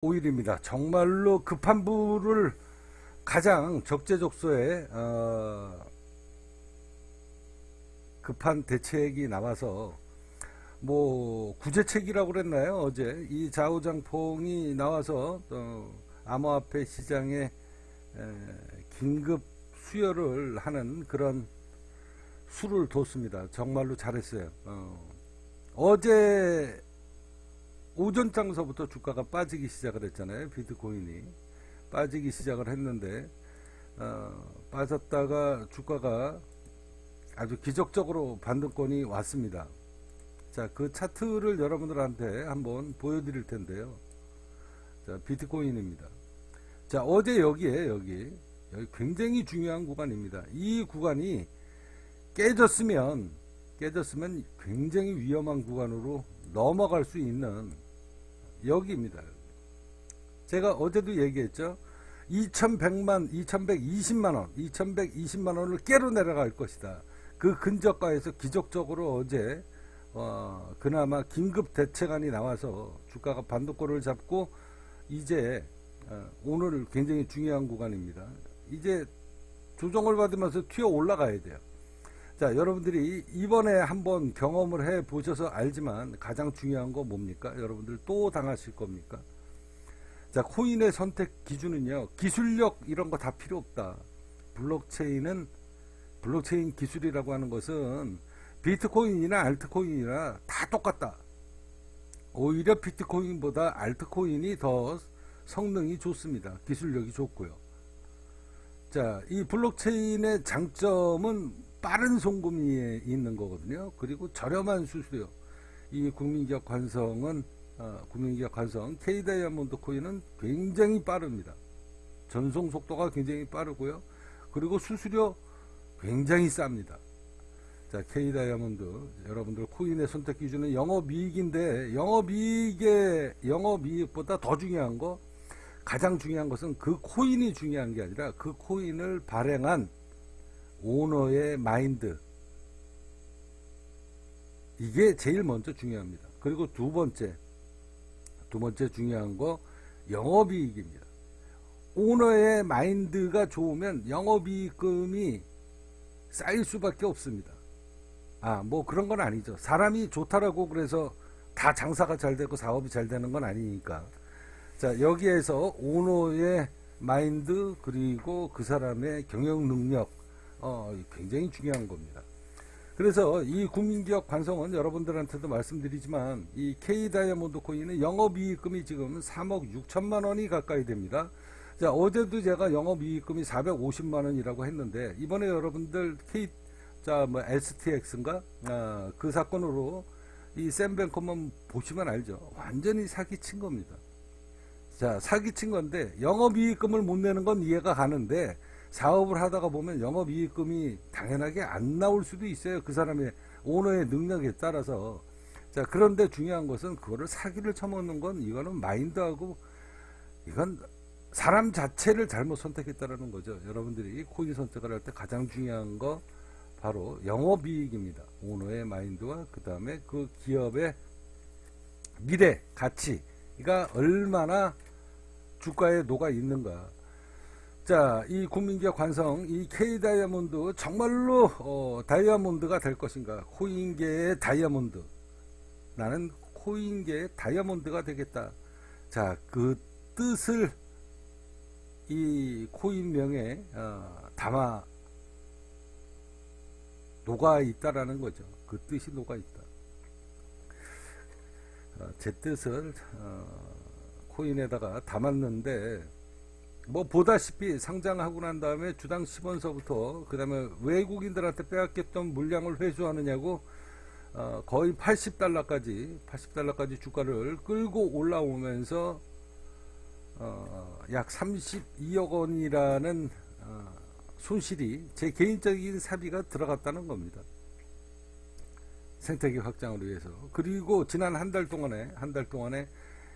5일입니다. 정말로 급한 불을 가장 적재적소에 급한 대책이 나와서 뭐 구제책이라고 그랬나요? 어제 이 좌우장풍이 나와서 암호화폐 시장에 긴급 수혈을 하는 그런 수를 뒀습니다. 정말로 잘했어요. 어제 오전장서부터 주가가 빠지기 시작을 했잖아요. 비트코인이 빠지기 시작을 했는데 빠졌다가 주가가 아주 기적적으로 반등권이 왔습니다. 자, 그 차트를 여러분들한테 한번 보여드릴 텐데요. 자, 비트코인입니다. 자, 어제 여기 굉장히 중요한 구간입니다. 이 구간이 깨졌으면 굉장히 위험한 구간으로 넘어갈 수 있는 여기입니다. 제가 어제도 얘기했죠. 2120만원을 깨로 내려갈 것이다. 그 근저가에서 기적적으로 어제 그나마 긴급 대책안이 나와서 주가가 반도권을 잡고 이제 오늘 굉장히 중요한 구간입니다. 이제 조정을 받으면서 튀어 올라가야 돼요. 자, 여러분들이 이번에 한번 경험을 해 보셔서 알지만 가장 중요한 거 뭡니까? 여러분들 또 당하실 겁니까? 자, 코인의 선택 기준은요, 기술력 이런 거 다 필요 없다. 블록체인 기술이라고 하는 것은 비트코인이나 알트코인이나 다 똑같다. 오히려 비트코인보다 알트코인이 더 성능이 좋습니다. 기술력이 좋고요. 자, 이 블록체인의 장점은 빠른 송금이 있는 거거든요. 그리고 저렴한 수수료. 이 국민기업 관성 K 다이아몬드 코인은 굉장히 빠릅니다. 전송 속도가 굉장히 빠르고요. 그리고 수수료 굉장히 쌉니다. 자, K 다이아몬드 여러분들 코인의 선택 기준은 영업이익인데 영업이익보다 더 중요한 거, 가장 중요한 것은 그 코인이 중요한 게 아니라 그 코인을 발행한 오너의 마인드, 이게 제일 먼저 중요합니다. 그리고 두 번째 중요한 거 영업이익입니다. 오너의 마인드가 좋으면 영업이익금이 쌓일 수밖에 없습니다. 뭐 그런 건 아니죠. 사람이 좋다라고 그래서 다 장사가 잘 되고 사업이 잘 되는 건 아니니까. 자, 여기에서 오너의 마인드 그리고 그 사람의 경영 능력, 굉장히 중요한 겁니다. 그래서 이 국민기업 관성은 여러분들한테도 말씀드리지만 이 K 다이아몬드 코인은 영업이익금이 지금 3억 6천만 원이 가까이 됩니다. 자, 어제도 제가 영업이익금이 450만 원이라고 했는데 이번에 여러분들 STX인가 그 사건으로 이 샘뱅크만 보시면 알죠. 완전히 사기친 겁니다. 자, 사기친 건데 영업이익금을 못 내는 건 이해가 가는데 사업을 하다가 보면 영업이익금이 당연하게 안 나올 수도 있어요. 그 사람의 오너의 능력에 따라서. 자, 그런데 중요한 것은 그거를 사기를 쳐먹는 건 이거는 마인드하고 이건 사람 자체를 잘못 선택했다라는 거죠. 여러분들이 코인 선택을 할 때 가장 중요한 거 바로 영업이익입니다. 오너의 마인드와 그 다음에 그 기업의 미래 가치가 얼마나 주가에 녹아 있는가. 자, 이 국민기업 관성, 이 K 다이아몬드 정말로 다이아몬드가 될 것인가? 코인계의 다이아몬드. 나는 코인계의 다이아몬드가 되겠다. 자, 그 뜻을 이 코인명에 담아 녹아 있다라는 거죠. 그 뜻이 녹아 있다. 제 뜻을 코인에다가 담았는데 뭐 보다시피 상장하고 난 다음에 주당 10원서부터 그 다음에 외국인들한테 빼앗겼던 물량을 회수하느냐고 거의 80달러까지 주가를 끌고 올라오면서 약 32억 원이라는 손실이 제 개인적인 사비가 들어갔다는 겁니다. 생태계 확장을 위해서. 그리고 지난 한 달 동안에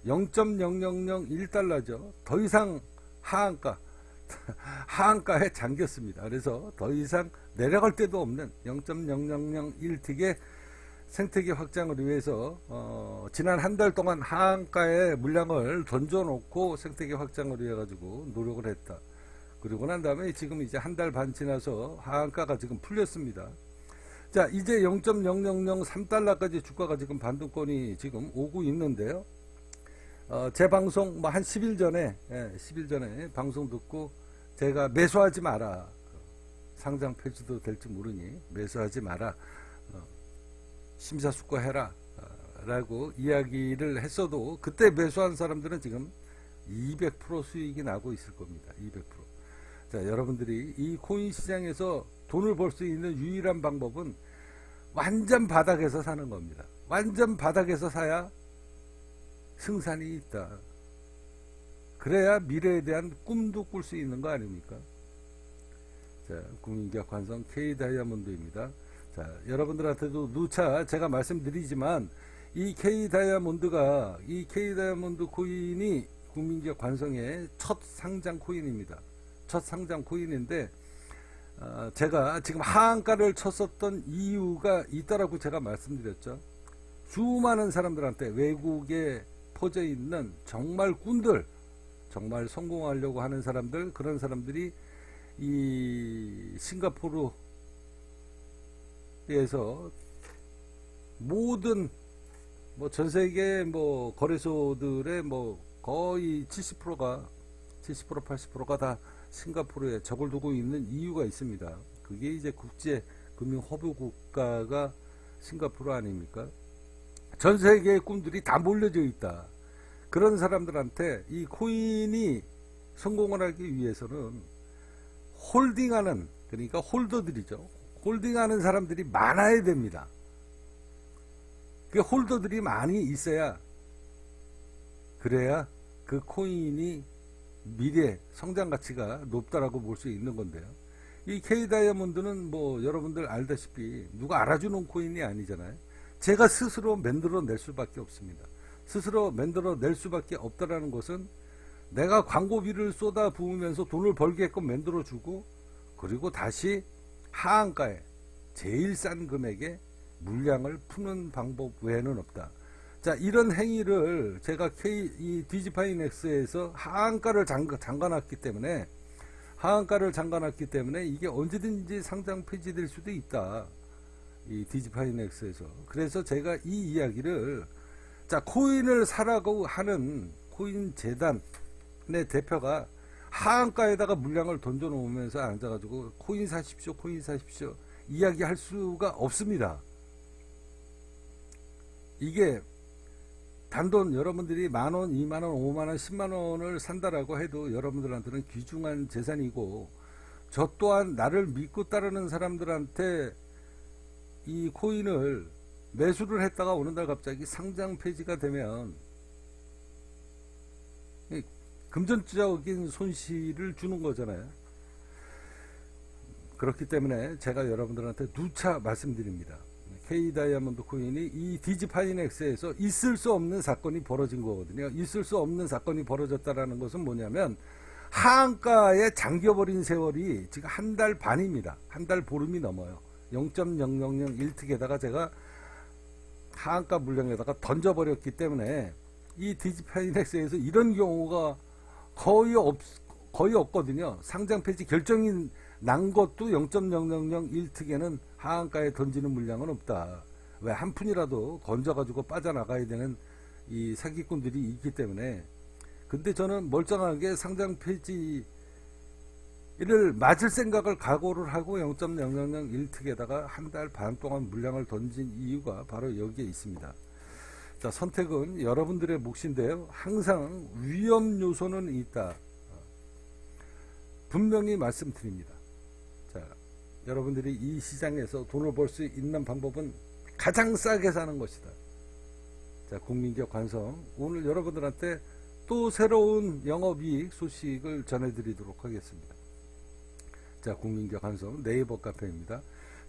0.0001달러죠. 더 이상 하한가에 잠겼습니다. 그래서 더 이상 내려갈 데도 없는 0.0001틱에 생태계 확장을 위해서 지난 한 달 동안 하한가에 물량을 던져놓고 생태계 확장을 위해 가지고 노력을 했다. 그리고 난 다음에 지금 이제 한 달 반 지나서 하한가가 지금 풀렸습니다. 자, 이제 0.0003달러까지 주가가 지금 반등권이 지금 오고 있는데요. 제 방송 뭐 한 10일 전에 10일 전에 방송 듣고 제가 매수하지 마라, 상장 폐지도 될지 모르니 매수하지 마라, 심사숙고해라 라고 이야기를 했어도 그때 매수한 사람들은 지금 200% 수익이 나고 있을 겁니다. 200%. 자, 여러분들이 이 코인 시장에서 돈을 벌 수 있는 유일한 방법은 완전 바닥에서 사는 겁니다. 완전 바닥에서 사야 승산이 있다. 그래야 미래에 대한 꿈도 꿀 수 있는 거 아닙니까? 자, 국민기업 관성 K다이아몬드입니다. 자, 여러분들한테도 누차 제가 말씀드리지만 이 K다이아몬드 코인이 국민기업 관성의 첫 상장 코인입니다. 첫 상장 코인인데 제가 지금 하한가를 쳤었던 이유가 있다라고 제가 말씀드렸죠. 수많은 사람들한테 외국에 퍼져 있는 정말 꾼들, 정말 성공하려고 하는 사람들, 그런 사람들이 이 싱가포르에서 모든 뭐 전 세계 뭐 거래소들의 뭐 거의 70%가 80%가 다 싱가포르에 적을 두고 있는 이유가 있습니다. 그게 이제 국제 금융 허브 국가가 싱가포르 아닙니까? 전 세계의 꿈들이 다 몰려져 있다. 그런 사람들한테 이 코인이 성공을 하기 위해서는 홀딩하는, 그러니까 홀더들이죠. 홀딩하는 사람들이 많아야 됩니다. 그 홀더들이 많이 있어야, 그래야 그 코인이 미래 성장 가치가 높다라고 볼 수 있는 건데요. 이 K다이아몬드는 뭐 여러분들 알다시피 누가 알아주는 코인이 아니잖아요. 제가 스스로 만들어낼 수밖에 없습니다. 스스로 만들어낼 수밖에 없다라는 것은 내가 광고비를 쏟아 부으면서 돈을 벌게끔 만들어주고, 그리고 다시 하한가에 제일 싼 금액에 물량을 푸는 방법 외에는 없다. 자, 이런 행위를 제가 이 디지파이넥스에서 하한가를 잠가놨기 때문에 이게 언제든지 상장 폐지될 수도 있다. 이 디지파이넥스에서. 그래서 제가 이 이야기를, 자, 코인을 사라고 하는 코인 재단의 대표가 하한가에다가 물량을 던져 놓으면서 앉아가지고 코인 사십시오 이야기할 수가 없습니다. 이게 단돈 여러분들이 만원, 2만원, 5만원, 10만원을 산다라고 해도 여러분들한테는 귀중한 재산이고, 저 또한 나를 믿고 따르는 사람들한테 이 코인을 매수를 했다가 어느 날 갑자기 상장 폐지가 되면 금전적인 손실을 주는 거잖아요. 그렇기 때문에 제가 여러분들한테 누차 말씀드립니다. K다이아몬드 코인이 이 디지파이넥스에서 있을 수 없는 사건이 벌어진 거거든요. 있을 수 없는 사건이 벌어졌다라는 것은 뭐냐면, 하한가에 잠겨버린 세월이 지금 한 달 반입니다. 한 달 보름이 넘어요. 0.0001특에다가 제가 하한가 물량에다가 던져버렸기 때문에 이 디지파이넥스에서 이런 경우가 거의 없거든요. 상장 폐지 결정이 난 것도 0.0001특에는 하한가에 던지는 물량은 없다. 왜? 한 푼이라도 건져가지고 빠져나가야 되는 이 사기꾼들이 있기 때문에. 근데 저는 멀쩡하게 상장 폐지를 맞을 생각을 각오를 하고 0.0001특에다가 한 달 반 동안 물량을 던진 이유가 바로 여기에 있습니다. 자, 선택은 여러분들의 몫인데요. 항상 위험 요소는 있다. 분명히 말씀드립니다. 자, 여러분들이 이 시장에서 돈을 벌 수 있는 방법은 가장 싸게 사는 것이다. 자, 국민기업 관성, 오늘 여러분들한테 또 새로운 영업이익 소식을 전해드리도록 하겠습니다. 자, 국민기업 관성 네이버 카페입니다.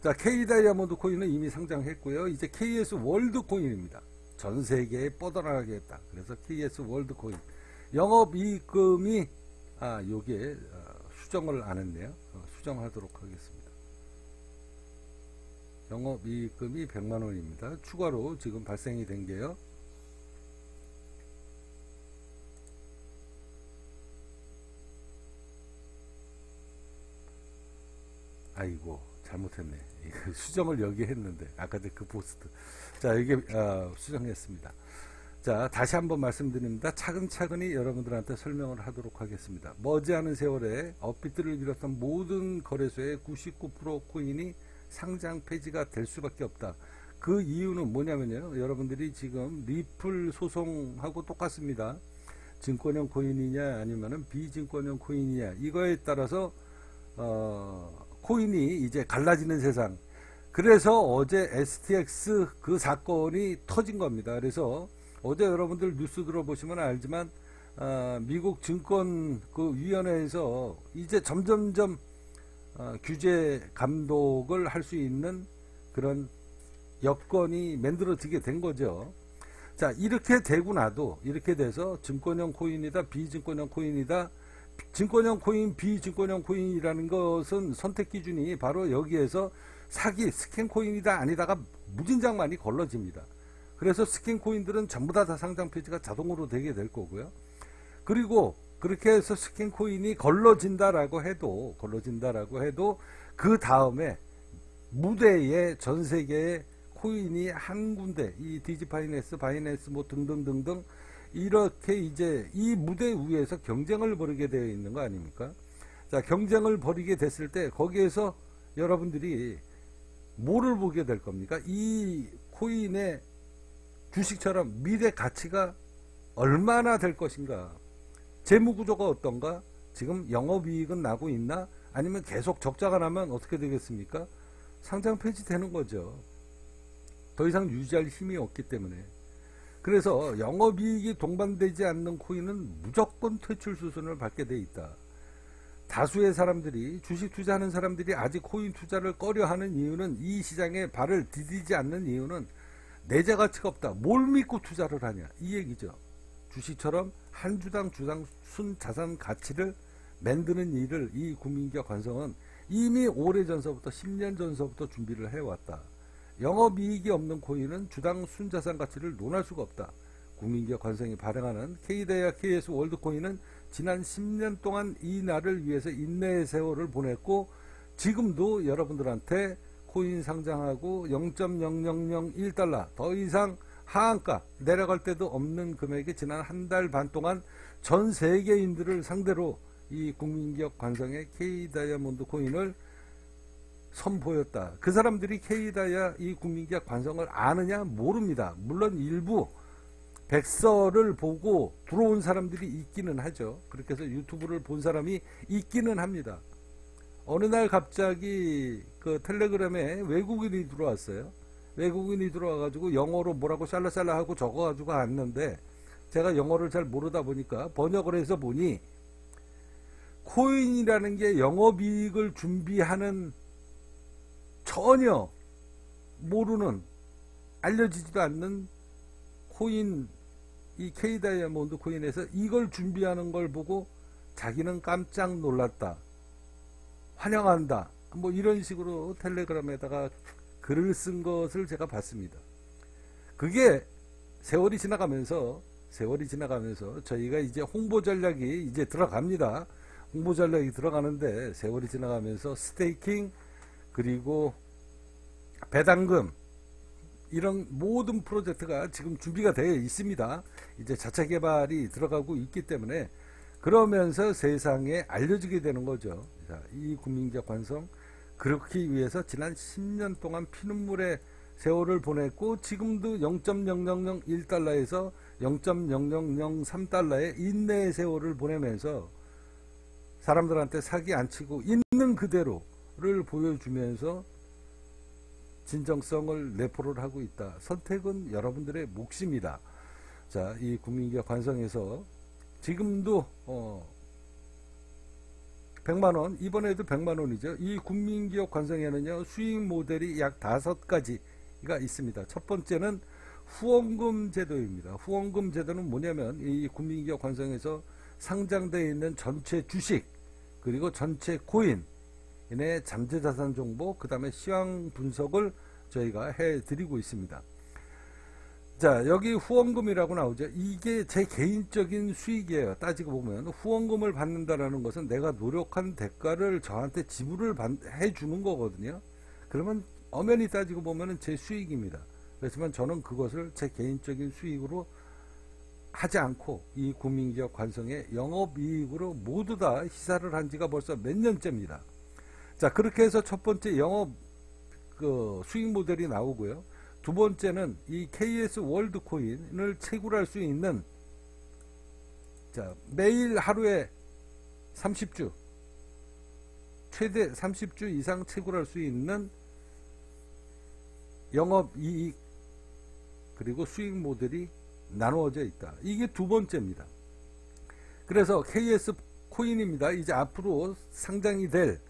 자, K다이아몬드 코인은 이미 상장했고요. 이제 KS 월드 코인입니다. 전 세계에 뻗어나가게 했다. 그래서 KS 월드 코인 영업이익금이 요게 수정을 안 했네요. 수정하도록 하겠습니다. 영업이익금이 100만원입니다. 추가로 지금 발생이 된 게요. 아이고 잘못했네. 수정을 여기 했는데 아까 그 포스트. 자 이게 수정했습니다. 자 다시 한번 말씀드립니다. 차근차근히 여러분들한테 설명을 하도록 하겠습니다. 머지않은 세월에 업비트를 비롯한 모든 거래소의 99% 코인이 상장 폐지가 될 수밖에 없다. 그 이유는 뭐냐면요, 여러분들이 지금 리플 소송하고 똑같습니다. 증권형 코인이냐 아니면은 비증권형 코인이냐, 이거에 따라서 코인이 이제 갈라지는 세상. 그래서 어제 STX 그 사건이 터진 겁니다. 그래서 어제 여러분들 뉴스 들어보시면 알지만 미국 증권 그 위원회에서 이제 점점점 규제 감독을 할 수 있는 그런 여건이 만들어지게 된 거죠. 자, 이렇게 되고 나도, 이렇게 돼서 증권형 코인이다, 비증권형 코인이다, 증권형 코인, 비증권형 코인이라는 것은 선택 기준이 바로 여기에서 사기, 스캔 코인이다, 아니다가 무진장 많이 걸러집니다. 그래서 스캔 코인들은 전부 다 상장 폐지가 자동으로 되게 될 거고요. 그리고 그렇게 해서 스캔 코인이 걸러진다라고 해도 그 다음에 무대에 전 세계의 코인이 한 군데, 이 디지파이낸스, 바이낸스 뭐 등등등등 이렇게 이제 이 무대 위에서 경쟁을 벌이게 되어 있는 거 아닙니까? 자, 경쟁을 벌이게 됐을 때 거기에서 여러분들이 뭐를 보게 될 겁니까? 이 코인의 주식처럼 미래 가치가 얼마나 될 것인가? 재무구조가 어떤가? 지금 영업이익은 나고 있나? 아니면 계속 적자가 나면 어떻게 되겠습니까? 상장 폐지되는 거죠. 더 이상 유지할 힘이 없기 때문에. 그래서 영업이익이 동반되지 않는 코인은 무조건 퇴출 수순을 밟게 돼 있다. 다수의 사람들이, 주식 투자하는 사람들이 아직 코인 투자를 꺼려하는 이유는, 이 시장에 발을 디디지 않는 이유는 내재 가치가 없다. 뭘 믿고 투자를 하냐, 이 얘기죠. 주식처럼 한 주당 순 자산 가치를 만드는 일을 이 국민기업 관성은 이미 오래전서부터 10년 전서부터 준비를 해왔다. 영업이익이 없는 코인은 주당 순자산 가치를 논할 수가 없다. 국민기업 관성이 발행하는 K다이아 KS 월드코인은 지난 10년 동안 이 날을 위해서 인내의 세월을 보냈고, 지금도 여러분들한테 코인 상장하고 0.0001달러 더 이상 하한가 내려갈 때도 없는 금액에 지난 한 달 반 동안 전 세계인들을 상대로 이 국민기업 관성의 K다이아몬드 코인을 선보였다. 그 사람들이 K다이아 이 국민기업 관성을 아느냐? 모릅니다. 물론 일부 백서를 보고 들어온 사람들이 있기는 하죠. 그렇게 해서 유튜브를 본 사람이 있기는 합니다. 어느 날 갑자기 그 텔레그램에 외국인이 들어왔어요. 외국인이 들어와가지고 영어로 뭐라고 샬라샬라 하고 적어가지고 왔는데, 제가 영어를 잘 모르다 보니까 번역을 해서 보니, 코인이라는 게 영업이익을 준비하는, 전혀 모르는, 알려지지도 않는 코인, 이 K다이아몬드 코인에서 이걸 준비하는 걸 보고 자기는 깜짝 놀랐다, 환영한다, 뭐 이런 식으로 텔레그램에다가 글을 쓴 것을 제가 봤습니다. 그게 세월이 지나가면서 저희가 이제 홍보 전략이 이제 들어갑니다. 홍보 전략이 들어가는데, 세월이 지나가면서 스테이킹, 그리고 배당금, 이런 모든 프로젝트가 지금 준비가 되어 있습니다. 이제 자체 개발이 들어가고 있기 때문에, 그러면서 세상에 알려지게 되는 거죠. 자, 이 국민기업 관성, 그렇기 위해서 지난 10년 동안 피눈물의 세월을 보냈고, 지금도 0.0001달러에서 0.0003달러의 인내의 세월을 보내면서 사람들한테 사기 안 치고 있는 그대로를 보여주면서 진정성을 내포를 하고 있다. 선택은 여러분들의 몫입니다. 자, 이 국민기업 관성에서 지금도 100만원, 이번에도 100만원이죠. 이 국민기업 관성에는요, 수익 모델이 약 5가지가 있습니다. 첫 번째는 후원금 제도입니다. 후원금 제도는 뭐냐면, 이 국민기업 관성에서 상장되어 있는 전체 주식, 그리고 전체 코인의 잠재자산 정보, 그 다음에 시황 분석을 저희가 해드리고 있습니다. 자, 여기 후원금이라고 나오죠. 이게 제 개인적인 수익이에요. 따지고 보면 후원금을 받는다라는 것은 내가 노력한 대가를 저한테 지불을 해주는 거거든요. 그러면 엄연히 따지고 보면 제 수익입니다. 그렇지만 저는 그것을 제 개인적인 수익으로 하지 않고 이 국민기업 관성의 영업이익으로 모두 다 희사를 한 지가 벌써 몇 년째입니다. 자, 그렇게 해서 첫 번째 영업 수익 모델이 나오고요. 두 번째는 이 KS 월드 코인을 채굴할 수 있는, 자, 매일 하루에 30주, 최대 30주 이상 채굴할 수 있는 영업이익 그리고 수익 모델이 나누어져 있다. 이게 두 번째입니다. 그래서 KS 코인입니다. 이제 앞으로 상장이 될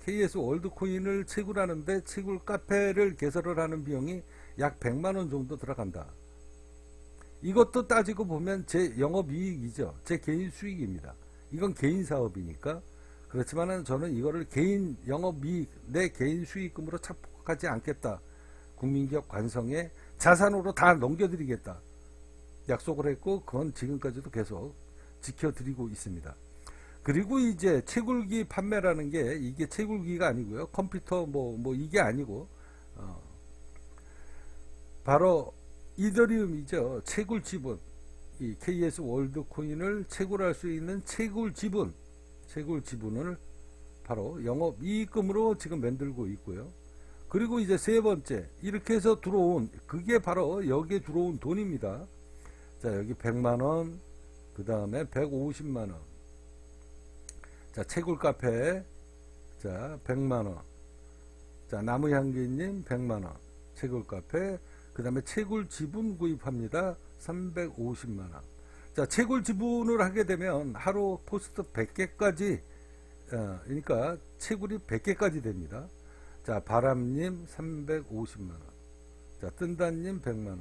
KS 월드 코인을 채굴하는데 채굴 카페를 개설을 하는 비용이 약 100만원 정도 들어간다. 이것도 따지고 보면 제 영업이익이죠. 제 개인 수익입니다. 이건 개인 사업이니까. 그렇지만은 저는 이거를 개인 영업이익, 내 개인 수익금으로 착복하지 않겠다. 국민기업 관성에 자산으로 다 넘겨드리겠다. 약속을 했고, 그건 지금까지도 계속 지켜드리고 있습니다. 그리고 이제 채굴기 판매라는 게, 이게 채굴기가 아니고요. 컴퓨터 이게 아니고, 바로 이더리움이죠. 채굴 지분. 이 KS 월드 코인을 채굴할 수 있는 채굴 지분을 바로 영업이익금으로 지금 만들고 있고요. 그리고 이제 세 번째, 이렇게 해서 들어온, 그게 바로 여기에 들어온 돈입니다. 자, 여기 100만원, 그 다음에 150만원. 자, 채굴 카페, 자, 100만원. 자, 나무향기님 100만원. 채굴 카페, 그 다음에 채굴 지분 구입합니다. 350만원. 자, 채굴 지분을 하게 되면 하루 포스트 100개까지, 그러니까 채굴이 100개까지 됩니다. 자, 바람님 350만원. 자, 뜬다님 100만원.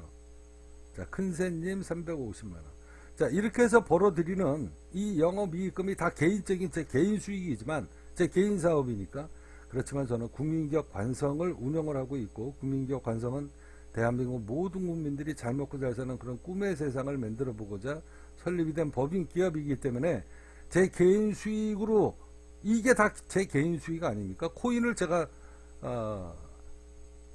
자, 큰새님 350만원. 자, 이렇게 해서 벌어들이는 이 영업이익금이 다 개인적인 제 개인 수익이지만, 제 개인 사업이니까. 그렇지만 저는 국민기업 관성을 운영을 하고 있고, 국민기업 관성은 대한민국 모든 국민들이 잘 먹고 잘 사는 그런 꿈의 세상을 만들어 보고자 설립이 된 법인 기업이기 때문에 제 개인 수익으로, 이게 다 제 개인 수익 아닙니까? 코인을 제가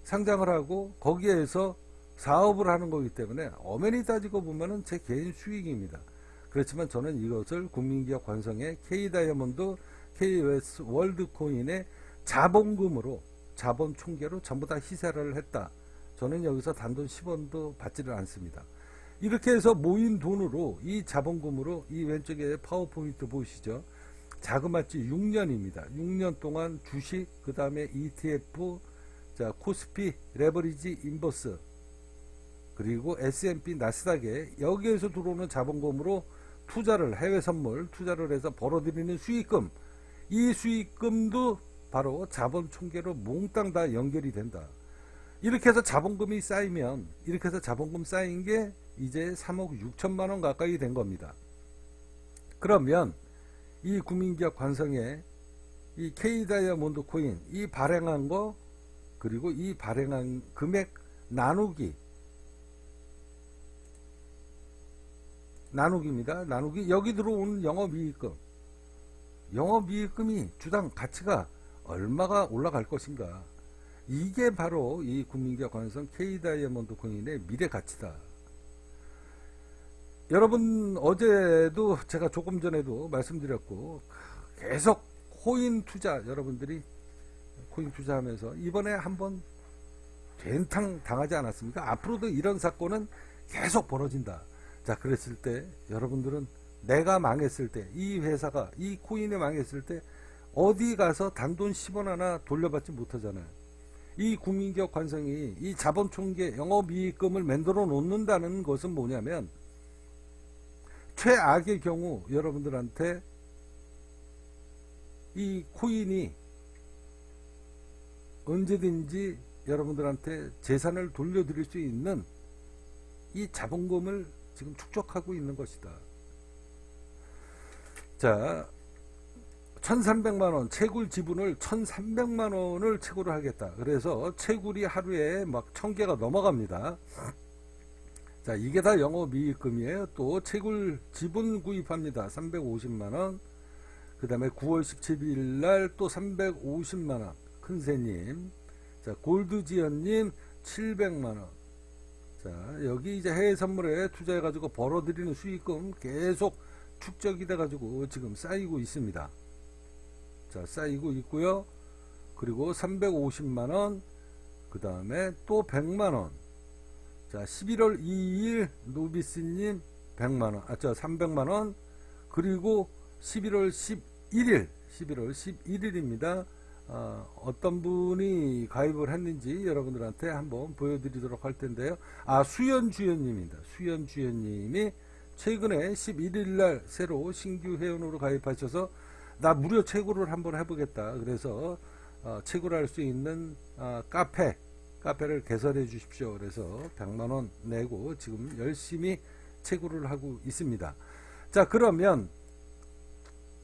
상장을 하고 거기에서 사업을 하는 거기 때문에 엄연히 따지고 보면은 제 개인 수익입니다. 그렇지만 저는 이것을 국민기업 관성의 K다이아몬드, KS 월드코인의 자본금으로, 자본 총계로 전부 다 희사를 했다. 저는 여기서 단돈 10원도 받지를 않습니다. 이렇게 해서 모인 돈으로, 이 자본금으로, 이 왼쪽에 파워포인트 보시죠. 자그마치 6년입니다. 6년 동안 주식, 그 다음에 ETF, 자, 코스피, 레버리지 인버스, 그리고 S&P 나스닥에 여기에서 들어오는 자본금으로 투자를, 해외 선물 투자를 해서 벌어들이는 수익금, 이 수익금도 바로 자본 총계로 몽땅 다 연결이 된다. 이렇게 해서 자본금이 쌓이면, 이렇게 해서 자본금 쌓인 게 이제 3억 6천만원 가까이 된 겁니다. 그러면 이 국민기업 관성의 이 K다이아몬드 코인, 이 발행한 거, 그리고 이 발행한 금액 나누기입니다. 나누기, 여기 들어오는 영업이익금이 주당 가치가 얼마가 올라갈 것인가. 이게 바로 이 국민기업 관성 K다이아몬드 코인의 미래 가치다. 여러분, 어제도 제가 조금 전에도 말씀드렸고, 계속 코인 투자, 여러분들이 코인 투자하면서 이번에 한번 된탕 당하지 않았습니까? 앞으로도 이런 사건은 계속 벌어진다. 자, 그랬을 때 여러분들은 내가 망했을 때, 이 회사가, 이 코인이 망했을 때 어디 가서 단돈 10원 하나 돌려받지 못하잖아요. 이 국민기업 관성이 이 자본총계 영업이익금을 만들어 놓는다는 것은 뭐냐면, 최악의 경우 여러분들한테 이 코인이 언제든지 여러분들한테 재산을 돌려드릴 수 있는 이 자본금을 지금 축적하고 있는 것이다. 자, 1300만원 채굴 지분을 1300만원을 채굴을 하겠다. 그래서 채굴이 하루에 막 1000개가 넘어갑니다. 자, 이게 다 영업이익금이에요. 또 채굴 지분 구입합니다. 350만원. 그 다음에 9월 17일 날 또 350만원. 큰새님. 자, 골드지연님 700만원. 자, 여기 이제 해외 선물에 투자해가지고 벌어들이는 수익금 계속 축적이 돼가지고 지금 쌓이고 있습니다. 자, 쌓이고 있고요. 그리고 350만원. 그 다음에 또 100만원. 자, 11월 2일 노비스님 100만원. 300만원. 그리고 11월 11일입니다. 어떤 분이 가입을 했는지 여러분들한테 한번 보여드리도록 할 텐데요. 수연주연님입니다. 수연주연님이 최근에 11일날 새로 신규 회원으로 가입하셔서 나 무료 채굴을 한번 해보겠다. 그래서 채굴할 수 있는 카페를 개설해 주십시오. 그래서 100만원 내고 지금 열심히 채굴을 하고 있습니다. 자, 그러면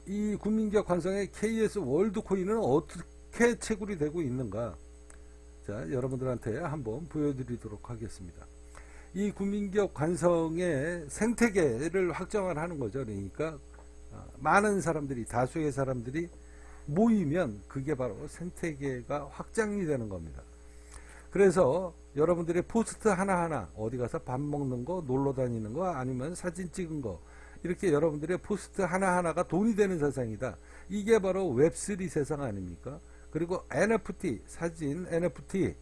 이 국민기업 관성의 KS 월드코인은 어떻게 채굴이 되고 있는가? 자, 여러분들한테 한번 보여드리도록 하겠습니다. 이 국민기업 관성의 생태계를 확정을 하는 거죠. 그러니까 많은 사람들이, 다수의 사람들이 모이면 그게 바로 생태계가 확장이 되는 겁니다. 그래서 여러분들의 포스트 하나하나, 어디 가서 밥 먹는 거, 놀러 다니는 거, 아니면 사진 찍은 거, 이렇게 여러분들의 포스트 하나하나가 돈이 되는 세상이다. 이게 바로 웹3 세상 아닙니까? 그리고 NFT, 사진 NFT,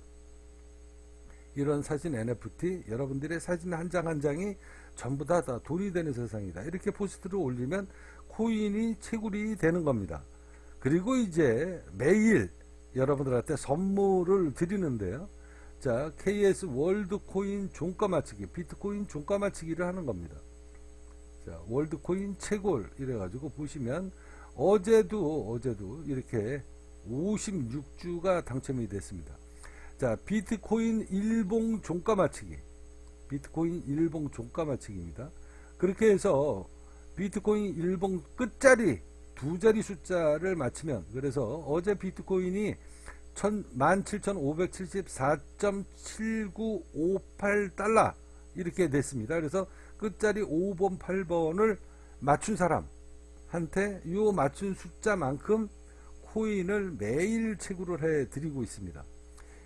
이런 사진 NFT, 여러분들의 사진 한 장 한 장이 전부 다 돈이 되는 세상이다. 이렇게 포스트를 올리면 코인이 채굴이 되는 겁니다. 그리고 이제 매일 여러분들한테 선물을 드리는데요. 자, KS 월드코인 종가 맞추기, 비트코인 종가 맞추기를 하는 겁니다. 자, 월드코인 채굴 이래가지고 보시면 어제도 이렇게 56주가 당첨이 됐습니다. 자, 비트코인 일봉 종가 맞추기, 비트코인 일봉 종가 맞추기입니다. 그렇게 해서 비트코인 일봉 끝자리 두 자리 숫자를 맞추면, 그래서 어제 비트코인이 17,574.7958달러 이렇게 됐습니다. 그래서 끝자리 5번 8번을 맞춘 사람한테 이 맞춘 숫자만큼 코인을 매일 채굴을 해 드리고 있습니다.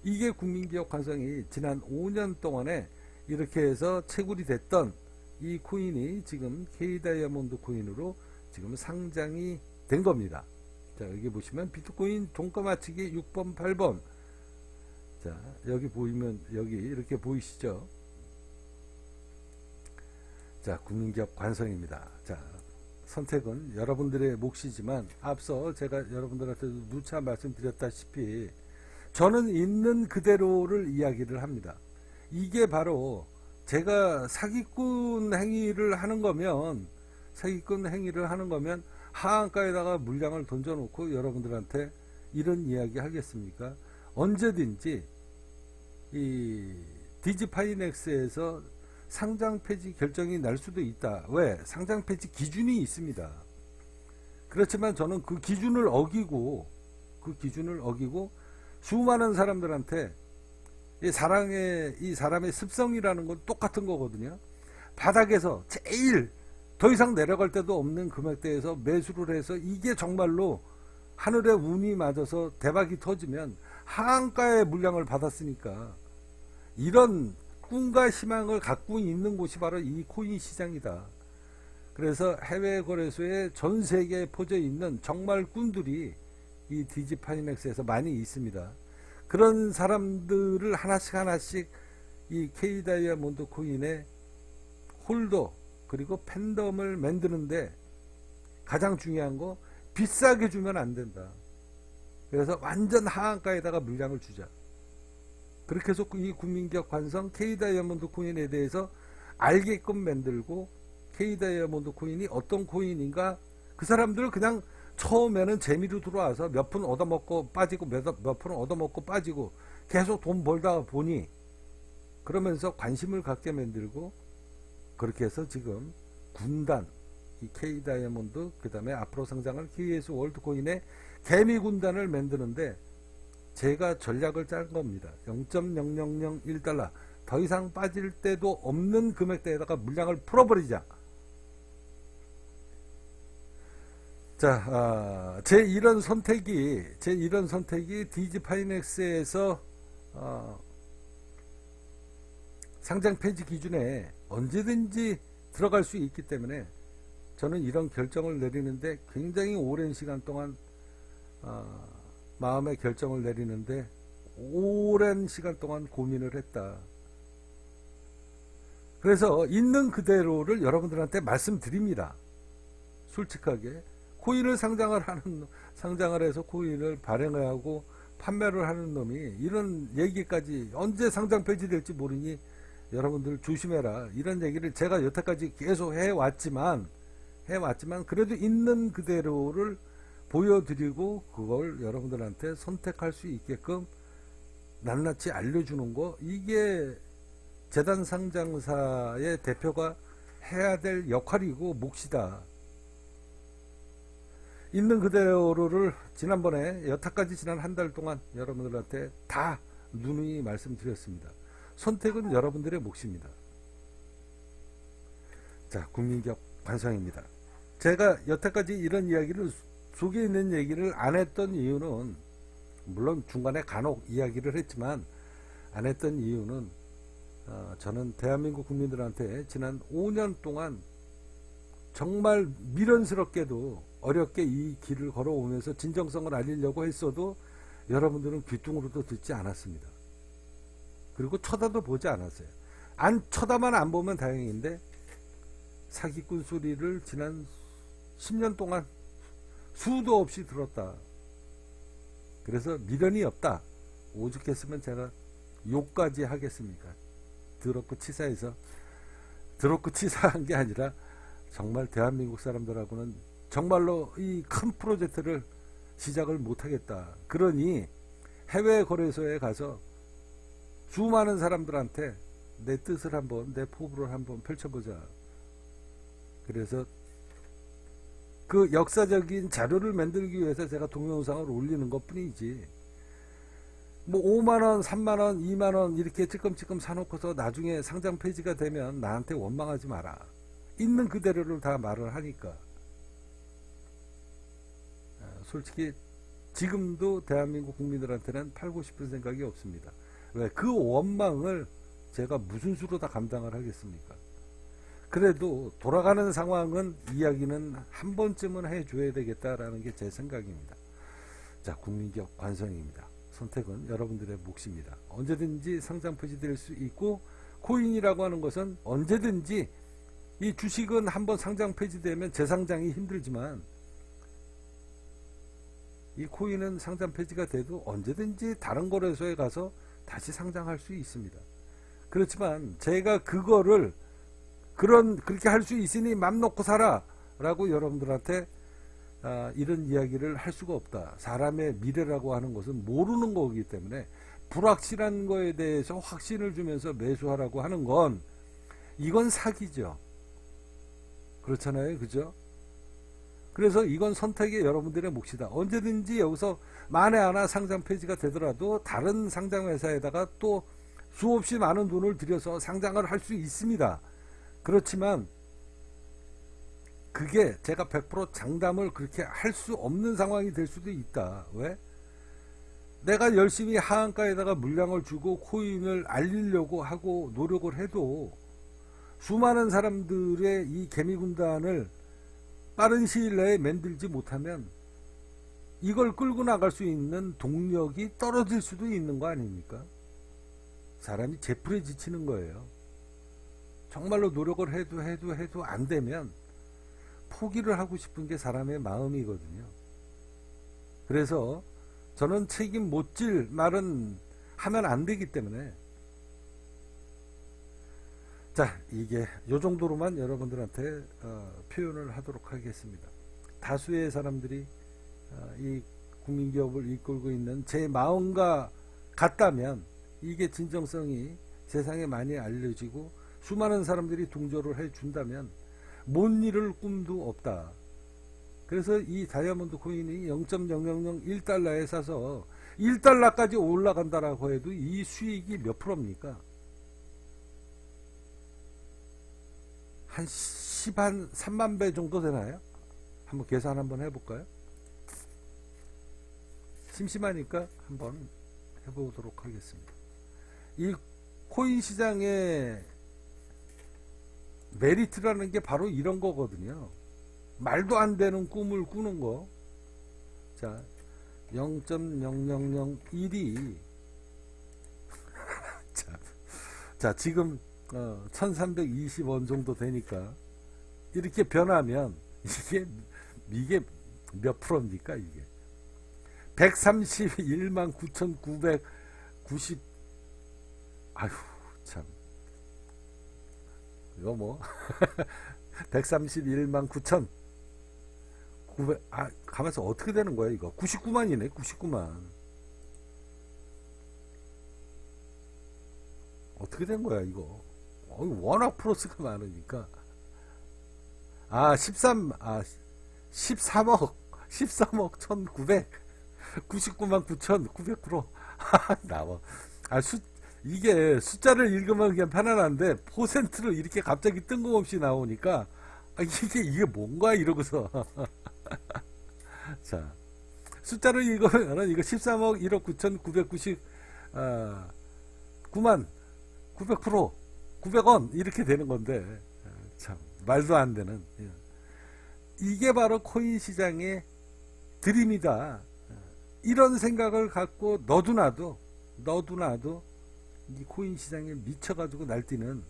이게 국민기업 관성이 지난 5년 동안에 이렇게 해서 채굴이 됐던 이 코인이 지금 K다이아몬드 코인으로 지금 상장이 된 겁니다. 자, 여기 보시면 비트코인 종가 맞추기 6번 8번. 자, 여기 보이면 여기 이렇게 보이시죠? 자, 국민기업 관성입니다. 자, 선택은 여러분들의 몫이지만 앞서 제가 여러분들한테 누차 말씀드렸다시피 저는 있는 그대로를 이야기를 합니다. 이게 바로 제가 사기꾼 행위를 하는 거면 하한가에다가 물량을 던져놓고 여러분들한테 이런 이야기 하겠습니까? 언제든지 이 디지파이넥스에서 상장 폐지 결정이 날 수도 있다. 왜? 상장 폐지 기준이 있습니다. 그렇지만 저는 그 기준을 어기고 수많은 사람들한테 이 사람의 습성이라는 건 똑같은 거거든요. 바닥에서 제일 더 이상 내려갈 데도 없는 금액대에서 매수를 해서 이게 정말로 하늘의 운이 맞아서 대박이 터지면 하한가의 물량을 받았으니까, 이런 꿈과 희망을 갖고 있는 곳이 바로 이 코인 시장이다. 그래서 해외 거래소에 전 세계에 퍼져 있는 정말 꾼들이 이 디지파이넥스에서 많이 있습니다. 그런 사람들을 하나씩 이 K다이아몬드 코인의 홀더 그리고 팬덤을 만드는데 가장 중요한 거, 비싸게 주면 안 된다. 그래서 완전 하한가에다가 물량을 주자. 그렇게 해서 이 국민기업 관성 K다이아몬드 코인에 대해서 알게끔 만들고, K다이아몬드 코인이 어떤 코인인가, 그 사람들 그냥 처음에는 재미로 들어와서 몇 푼 얻어먹고 빠지고 몇 푼 얻어먹고 빠지고 계속 돈 벌다 보니 그러면서 관심을 갖게 만들고, 그렇게 해서 지금 군단 이 K 다이아몬드, 그 다음에 앞으로 상장할 KS 월드코인의 개미 군단을 만드는데 제가 전략을 짠 겁니다. 0.0001달러 더 이상 빠질 때도 없는 금액대에다가 물량을 풀어버리자. 자, 제 이런 선택이 디지파이넥스에서 상장 폐지 기준에 언제든지 들어갈 수 있기 때문에 저는 이런 결정을 내리는데 굉장히 오랜 시간 동안 마음의 결정을 내리는데 오랜 시간 동안 고민을 했다. 그래서 있는 그대로를 여러분들한테 말씀드립니다. 솔직하게 코인을 상장을 해서 코인을 발행하고 판매를 하는 놈이 이런 얘기까지 언제 상장 폐지될지 모르니 여러분들 조심해라, 이런 얘기를 제가 여태까지 계속 해왔지만 그래도 있는 그대로를 보여드리고 그걸 여러분들한테 선택할 수 있게끔 낱낱이 알려주는 거, 이게 재단 상장사의 대표가 해야 될 역할이고 몫이다. 있는 그대로를 지난번에 여태까지 지난 한 달 동안 여러분들한테 다 누누이 말씀드렸습니다. 선택은 여러분들의 몫입니다. 자, 국민기업 관성입니다. 제가 여태까지 이런 이야기를, 속에 있는 얘기를 안 했던 이유는, 물론 중간에 간혹 이야기를 했지만 안 했던 이유는 저는 대한민국 국민들한테 지난 5년 동안 정말 미련스럽게도 어렵게 이 길을 걸어오면서 진정성을 알리려고 했어도 여러분들은 귀뚱으로도 듣지 않았습니다. 그리고 쳐다도 보지 않았어요. 쳐다만 안 보면 다행인데 사기꾼 소리를 지난 10년 동안 수도 없이 들었다. 그래서 미련이 없다. 오죽했으면 제가 욕까지 하겠습니까? 더럽고 치사해서, 더럽고 치사한 게 아니라 정말 대한민국 사람들하고는 정말로 이 큰 프로젝트를 시작을 못하겠다. 그러니 해외 거래소에 가서 수많은 사람들한테 내 뜻을 한번, 내 포부를 한번 펼쳐보자. 그래서 그 역사적인 자료를 만들기 위해서 제가 동영상을 올리는 것 뿐이지, 뭐 5만원, 3만원, 2만원 이렇게 찔끔찔끔 사놓고서 나중에 상장 폐지가 되면 나한테 원망하지 마라. 있는 그대로를 다 말을 하니까. 솔직히 지금도 대한민국 국민들한테는 팔고 싶은 생각이 없습니다. 왜? 그 원망을 제가 무슨 수로 다 감당을 하겠습니까? 그래도 돌아가는 상황은 이야기는 한 번쯤은 해줘야 되겠다라는 게 제 생각입니다. 자, 국민기업 관성입니다. 선택은 여러분들의 몫입니다. 언제든지 상장 폐지될 수 있고, 코인이라고 하는 것은 언제든지, 이 주식은 한번 상장 폐지되면 재상장이 힘들지만 이 코인은 상장 폐지가 돼도 언제든지 다른 거래소에 가서 다시 상장할 수 있습니다. 그렇지만 제가 그거를 그렇게 할 수 있으니 맘 놓고 살아 라고 여러분들한테 이런 이야기를 할 수가 없다. 사람의 미래라고 하는 것은 모르는 거기 때문에 불확실한 거에 대해서 확신을 주면서 매수하라고 하는 건, 이건 사기죠. 그렇잖아요, 그죠? 그래서 이건 선택이 여러분들의 몫이다. 언제든지 여기서 만에 하나 상장 폐지가 되더라도 다른 상장 회사에다가 또 수없이 많은 돈을 들여서 상장을 할 수 있습니다. 그렇지만 그게 제가 100% 장담을 그렇게 할 수 없는 상황이 될 수도 있다. 왜? 내가 열심히 하한가에다가 물량을 주고 코인을 알리려고 하고 노력을 해도 수많은 사람들의 이 개미군단을 빠른 시일 내에 만들지 못하면 이걸 끌고 나갈 수 있는 동력이 떨어질 수도 있는 거 아닙니까? 사람이 제풀에 지치는 거예요. 정말로 노력을 해도 안 되면 포기를 하고 싶은 게 사람의 마음이거든요. 그래서 저는 책임 못 질 말은 하면 안 되기 때문에, 자, 이게 요 정도로만 여러분들한테 표현을 하도록 하겠습니다. 다수의 사람들이 이 국민기업을 이끌고 있는 제 마음과 같다면, 이게 진정성이 세상에 많이 알려지고 수많은 사람들이 동조를 해준다면 못 이룰 꿈도 없다. 그래서 이 다이아몬드 코인이 0.0001달러에 사서 1달러까지 올라간다라고 해도 이 수익이 몇 프로입니까? 한 3만 배 정도 되나요? 한번 계산 한번 해볼까요? 심심하니까 한번 해보도록 하겠습니다. 이 코인 시장의 메리트라는 게 바로 이런 거거든요. 말도 안 되는 꿈을 꾸는 거. 자, 0.0001이 자, 지금 1320원 정도 되니까 이렇게 변하면 이게 몇 프로입니까? 이게 131만 9,990. 아휴 참, 이거 뭐 131만 9,900. 가만있어. 어떻게 되는 거야 이거? 99만이네. 99만. 어떻게 된 거야 이거? 워낙 플러스가 많으니까. 13억 1,900. 99만 9,900%. 나와. 이게 숫자를 읽으면 그냥 편안한데 퍼센트를 이렇게 갑자기 뜬금없이 나오니까 이게 뭔가 이러고서 자, 숫자를 읽으면 이거 13억 1억 9,999만 900% 900원 이렇게 되는 건데, 참 말도 안 되는. 이게 바로 코인 시장의 드림이다. 이런 생각을 갖고 너도 나도 이 코인 시장에 미쳐가지고 날뛰는,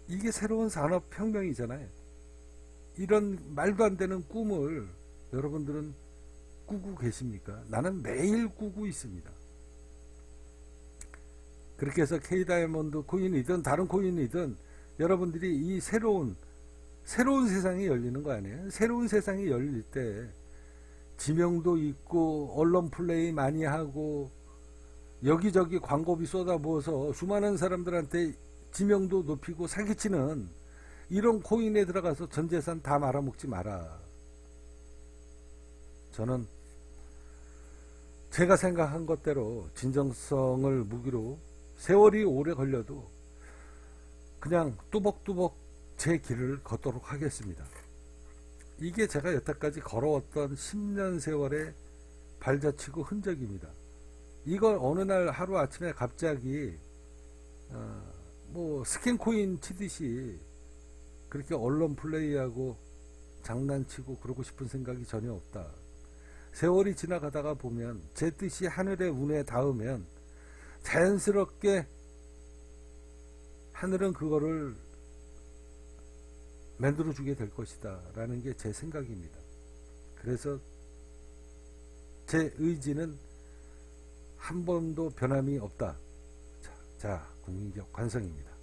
이게 새로운 산업혁명이잖아요. 이런 말도 안 되는 꿈을 여러분들은 꾸고 계십니까? 나는 매일 꾸고 있습니다. 그렇게 해서 K다이아몬드 코인이든 다른 코인이든 여러분들이 이 새로운 세상이 열리는 거 아니에요? 새로운 세상이 열릴 때 지명도 있고 언론 플레이 많이 하고 여기저기 광고비 쏟아부어서 수많은 사람들한테 지명도 높이고 사기치는 이런 코인에 들어가서 전 재산 다 말아먹지 마라. 저는 제가 생각한 것대로 진정성을 무기로 세월이 오래 걸려도 그냥 뚜벅뚜벅 제 길을 걷도록 하겠습니다. 이게 제가 여태까지 걸어왔던 10년 세월의 발자취고 흔적입니다. 이걸 어느 날 하루아침에 갑자기 뭐 스캔코인 치듯이 그렇게 언론 플레이하고 장난치고 그러고 싶은 생각이 전혀 없다. 세월이 지나가다가 보면 제 뜻이 하늘의 운에 닿으면 자연스럽게 하늘은 그거를 만들어주게 될 것이다 라는 게 제 생각입니다. 그래서 제 의지는 한 번도 변함이 없다. 자, 국민적 관성입니다.